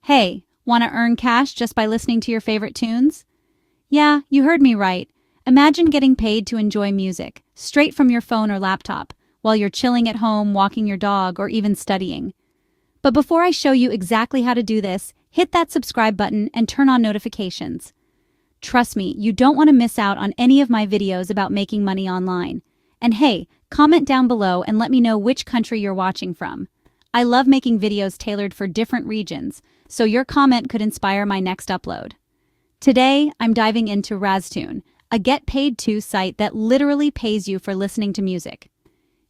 Hey, want to earn cash just by listening to your favorite tunes? Yeah, you heard me right. Imagine getting paid to enjoy music, straight from your phone or laptop, while you're chilling at home, walking your dog, or even studying. But before I show you exactly how to do this, hit that subscribe button and turn on notifications. Trust me, you don't want to miss out on any of my videos about making money online. And hey, comment down below and let me know which country you're watching from. I love making videos tailored for different regions, so your comment could inspire my next upload. Today, I'm diving into Raztune, a get-paid-to site that literally pays you for listening to music.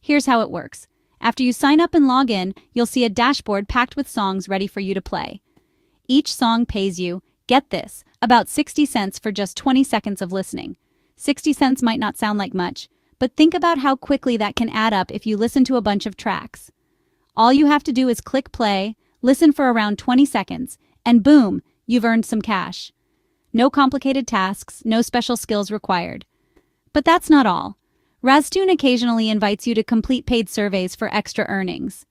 Here's how it works. After you sign up and log in, you'll see a dashboard packed with songs ready for you to play. Each song pays you, get this, about 60 cents for just 20 seconds of listening. 60 cents might not sound like much, but think about how quickly that can add up if you listen to a bunch of tracks. All you have to do is click play, listen for around 20 seconds, and boom, you've earned some cash. No complicated tasks, no special skills required. But that's not all. Raztune occasionally invites you to complete paid surveys for extra earnings.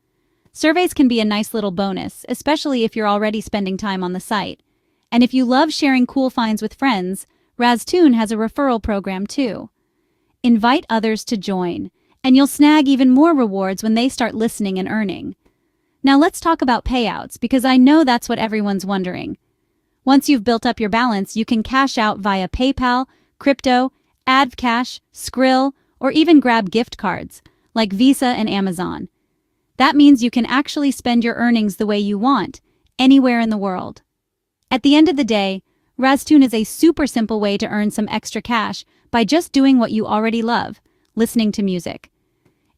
Surveys can be a nice little bonus, especially if you're already spending time on the site. And if you love sharing cool finds with friends, Raztune has a referral program too. Invite others to join, and you'll snag even more rewards when they start listening and earning. Now let's talk about payouts, because I know that's what everyone's wondering. Once you've built up your balance, you can cash out via PayPal, crypto, AdCash, Skrill, or even grab gift cards, like Visa and Amazon. That means you can actually spend your earnings the way you want, anywhere in the world. At the end of the day, Raztune is a super simple way to earn some extra cash by just doing what you already love, listening to music.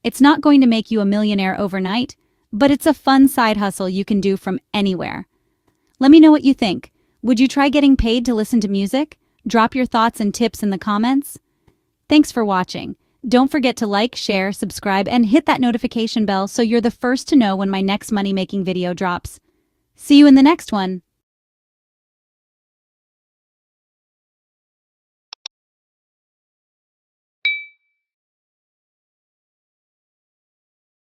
It's not going to make you a millionaire overnight, but it's a fun side hustle you can do from anywhere. Let me know what you think. Would you try getting paid to listen to music? Drop your thoughts and tips in the comments. Thanks for watching. Don't forget to like, share, subscribe, and hit that notification bell so you're the first to know when my next money-making video drops. See you in the next one.